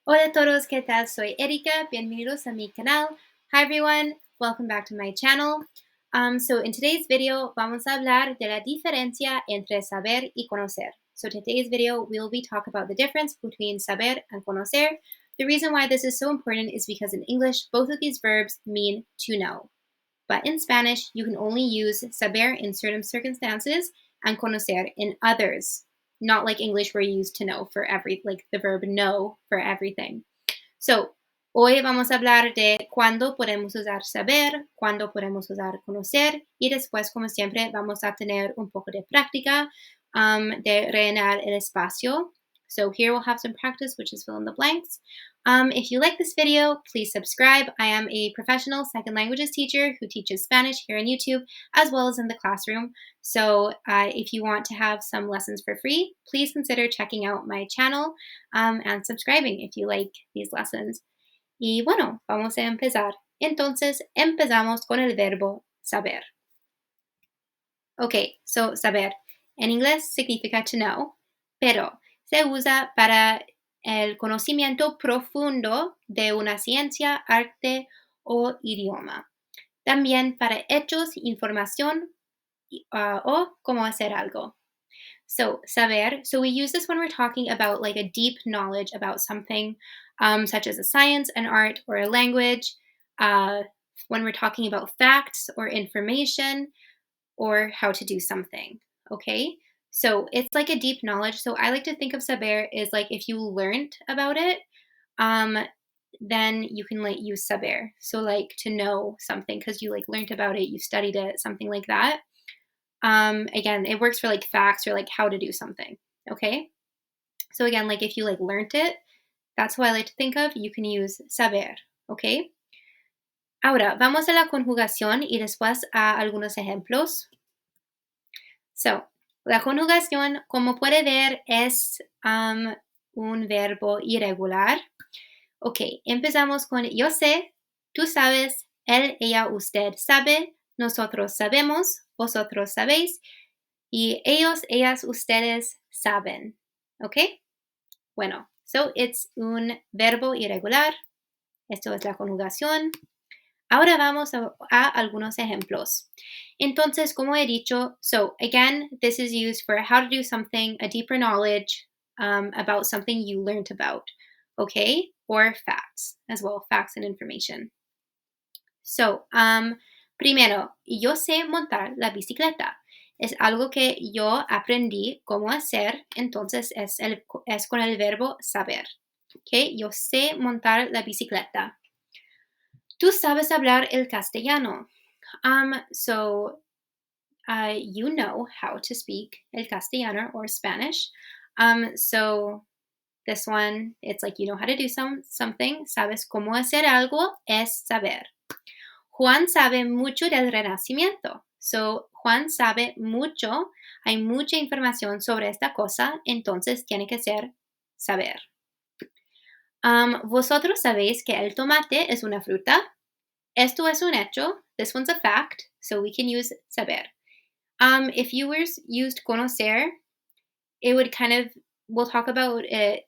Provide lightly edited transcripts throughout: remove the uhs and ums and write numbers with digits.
Hola a todos, ¿qué tal? Soy Erika. Bienvenidos a mi canal. Hi everyone, welcome back to my channel. So in today's video, vamos a hablar de la diferencia entre saber y conocer. So today's video, we'll be talking about the difference between saber and conocer. The reason why this is so important is because in English, both of these verbs mean to know. But in Spanish, you can only use saber in certain circumstances and conocer in others. Not like English where you use to know for like the verb know for everything. So, hoy vamos a hablar de cuándo podemos usar saber, cuándo podemos usar conocer y después, como siempre, vamos a tener un poco de práctica de rellenar el espacio. So here we'll have some practice, which is fill in the blanks. If you like this video, please subscribe. I am a professional second languages teacher who teaches Spanish here on YouTube as well as in the classroom. So if you want to have some lessons for free, please consider checking out my channel and subscribing if you like these lessons. Y bueno, vamos a empezar. Entonces, empezamos con el verbo saber. Okay, so saber. En inglés significa to know, pero se usa para el conocimiento profundo de una ciencia, arte o idioma. También para hechos, información o cómo hacer algo. So, saber. So, we use this when we're talking about like a deep knowledge about something, such as a science, an art, or a language. When we're talking about facts or information or how to do something. Okay. So, it's like a deep knowledge. So, I like to think of saber is like if you learned about it, um, then you can like use saber. So, like to know something because you like learned about it, you studied it, something like that. Again, it works for like facts or like how to do something. Okay. So again, like if you like learned it, that's what I like to think of. You can use saber. Okay. Ahora, vamos a la conjugación y después a algunos ejemplos. So, la conjugación, como puede ver, es un verbo irregular. Ok, empezamos con yo sé, tú sabes, él, ella, usted sabe, nosotros sabemos, vosotros sabéis, y ellos, ellas, ustedes saben. ¿Ok? Bueno, so it's un verbo irregular. Esto es la conjugación. Ahora vamos a algunos ejemplos. Entonces, como he dicho, so again, this is used for how to do something, a deeper knowledge about something you learned about. Okay? Or facts as well, facts and information. So, primero, yo sé montar la bicicleta. Es algo que yo aprendí cómo hacer, entonces es con el verbo saber. Okay? Yo sé montar la bicicleta. Tú sabes hablar el castellano. So you know how to speak el castellano or Spanish. So this one, it's like you know how to do something. Sabes cómo hacer algo es saber. Juan sabe mucho del Renacimiento. So Juan sabe mucho. Hay mucha información sobre esta cosa, entonces tiene que ser saber. Vosotros sabéis que el tomate es una fruta. Esto es un hecho. This one's a fact, so we can use saber. If you used conocer, it would kind of, we'll talk about it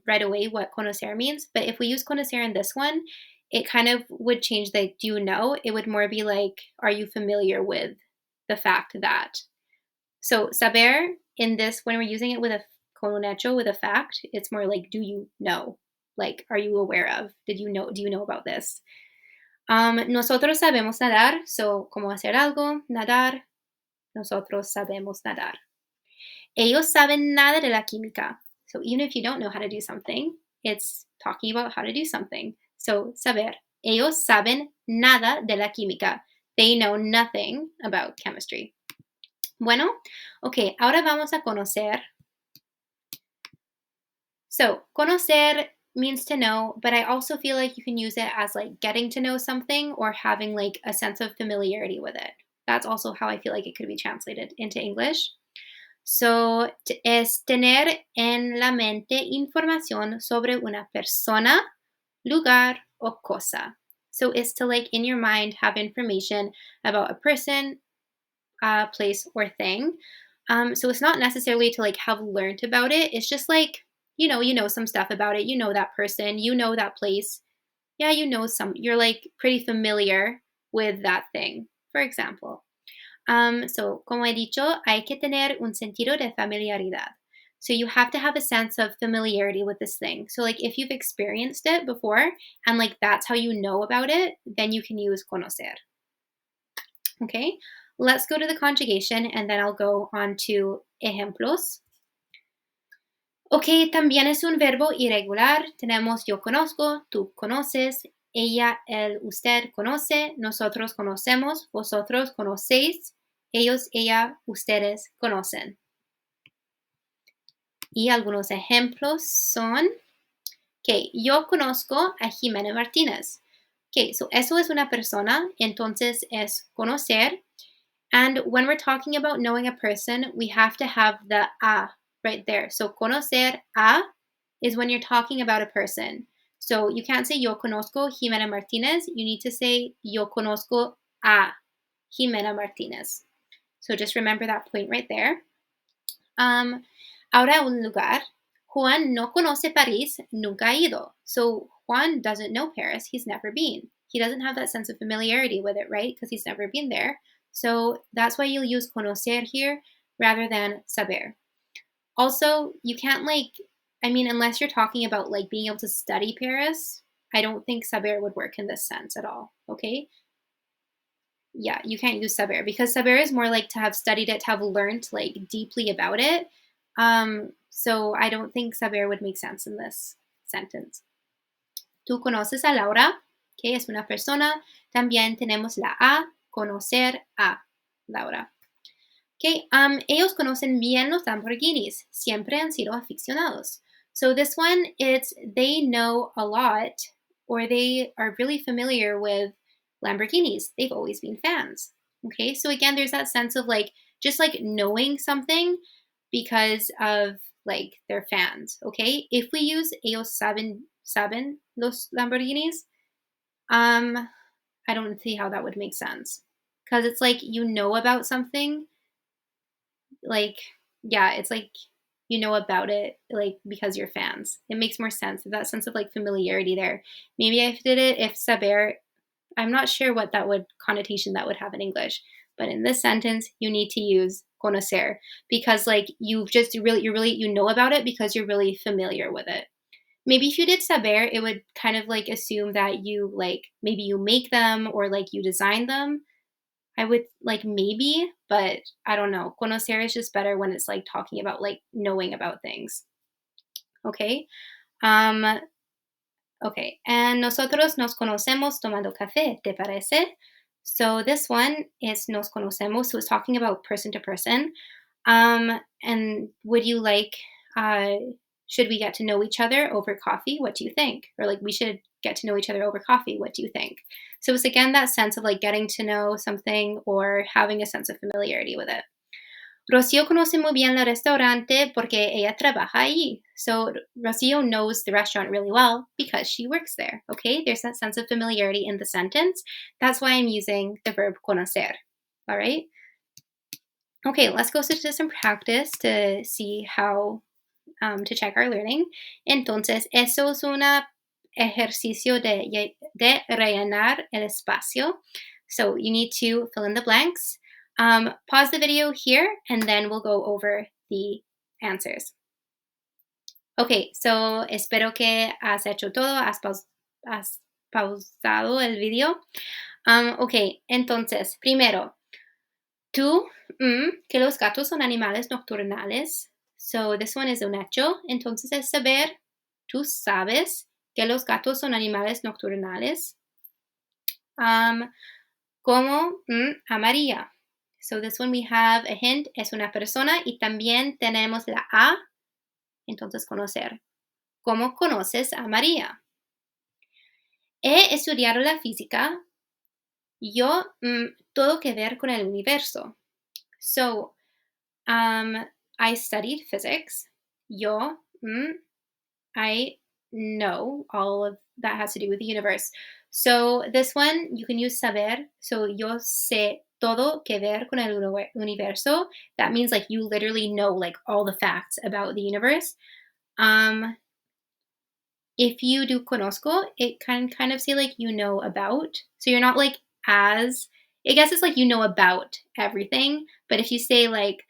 right away, what conocer means. But if we use conocer in this one, it kind of would change the do you know? It would more be like, are you familiar with the fact that? So saber in this, when we're using it with a con un hecho, with a fact, it's more like, do you know? Like, are you aware of? Do you know about this? Nosotros sabemos nadar, so cómo hacer algo, nadar. Nosotros sabemos nadar. Ellos saben nada de la química. So even if you don't know how to do something, it's talking about how to do something. So saber. Ellos saben nada de la química. They know nothing about chemistry. Bueno, ok, ahora vamos a conocer. So, conocer means to know, but I also feel like you can use it as like getting to know something or having like a sense of familiarity with it. That's also how I feel like it could be translated into English. So, es tener en la mente información sobre una persona, lugar, o cosa. So, it's to like in your mind have information about a person, place, or thing. So, it's not necessarily to like have learned about it. It's just like you know some stuff about it. You know that person, you know that place. Yeah, you're like pretty familiar with that thing, for example. So, como he dicho, hay que tener un sentido de familiaridad. So you have to have a sense of familiarity with this thing. So like if you've experienced it before and like that's how you know about it, then you can use conocer. Okay? Let's go to the conjugation and then I'll go on to ejemplos. Ok, también es un verbo irregular. Tenemos yo conozco, tú conoces, ella, él, usted conoce, nosotros conocemos, vosotros conocéis, ellos, ella, ustedes conocen. Y algunos ejemplos son, ok, yo conozco a Jimena Martínez. Ok, so eso es una persona, entonces es conocer. And when we're talking about knowing a person, we have to have the a right there. So conocer a is when you're talking about a person. So you can't say yo conozco Jimena Martínez. You need to say yo conozco a Jimena Martínez. So just remember that point right there. Ahora un lugar. Juan no conoce París, nunca ha ido. So Juan doesn't know Paris, he's never been. He doesn't have that sense of familiarity with it, right? Because he's never been there. So that's why you'll use conocer here rather than saber. Also, you can't unless you're talking about like being able to study Paris, I don't think saber would work in this sense at all, okay? Yeah, you can't use saber because saber is more like to have studied it, to have learned like deeply about it. So I don't think saber would make sense in this sentence. Tú conoces a Laura, que es una persona. También tenemos la a, conocer a Laura. Okay, ellos conocen bien los Lamborghinis. Siempre han sido aficionados. So this one, it's they know a lot or they are really familiar with Lamborghinis. They've always been fans. Okay, so again, there's that sense of like just like knowing something because of like their fans. Okay, if we use ellos saben los Lamborghinis, I don't see how that would make sense because it's like you know about something like yeah, it's like you know about it like because you're fans. It makes more sense. That sense of like familiarity there. Maybe I did it if saber. I'm not sure what that would connotation that would have in English, but in this sentence you need to use conocer because like you know about it because you're really familiar with it. Maybe if you did saber, it would kind of like assume that you like maybe you make them or like you design them. I would like maybe, but I don't know. Conocer is just better when it's like talking about like knowing about things. Okay. Um, okay. And nosotros nos conocemos tomando café, ¿te parece? So this one is nos conocemos. So it's talking about person to person. And would you like, should we get to know each other over coffee? What do you think? Or like we should get to know each other over coffee. What do you think? So it's again that sense of like getting to know something or having a sense of familiarity with it. Rocío conoce muy bien el restaurante porque ella trabaja allí. So Rocío knows the restaurant really well because she works there. Okay, there's that sense of familiarity in the sentence. That's why I'm using the verb conocer. All right. Okay, let's go to some practice to see how to check our learning. Entonces, eso es un ejercicio de rellenar el espacio. So you need to fill in the blanks. Pause the video here and then we'll go over the answers. Okay, so espero que has hecho todo, has pausado el video. Ok, entonces, primero, tú, que los gatos son animales nocturnales. So this one is un hecho. Entonces es saber, tú sabes que los gatos son animales nocturnales. Como a María. So this one we have a hint, es una persona y también tenemos la a, entonces conocer. ¿Cómo conoces a María? He estudiado la física. Yo, todo que ver con el universo. So, I studied physics. Yo, I know all of that has to do with the universe. So this one, you can use saber. So yo sé todo que ver con el universo. That means like you literally know like all the facts about the universe. If you do conozco, it can kind of say like you know about. So you're not like as, I guess it's like you know about everything. But if you say like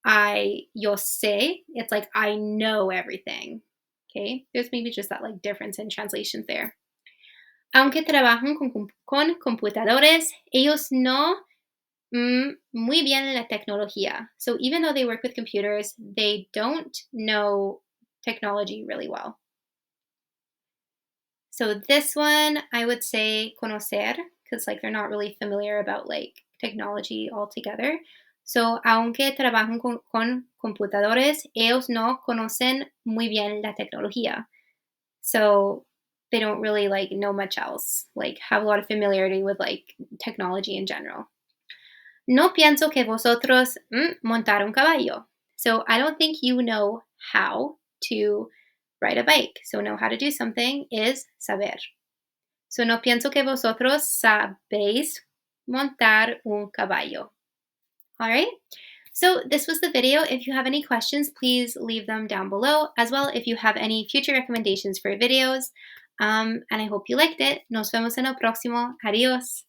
yo sé, it's like I know everything. Okay. There's maybe just that like difference in translations there. Aunque trabajan con computadores, ellos no muy bien la tecnología. So even though they work with computers, they don't know technology really well. So this one, I would say conocer, because like they're not really familiar about like technology altogether. So, aunque trabajan con computadores, ellos no conocen muy bien la tecnología. So they don't really like know much else, like have a lot of familiarity with like technology in general. No pienso que vosotros montar un caballo. So I don't think you know how to ride a bike. So know how to do something is saber. So no pienso que vosotros sabéis montar un caballo. All right. So this was the video. If you have any questions, please leave them down below. As well, if you have any future recommendations for videos. And I hope you liked it. Nos vemos en el próximo. Adiós.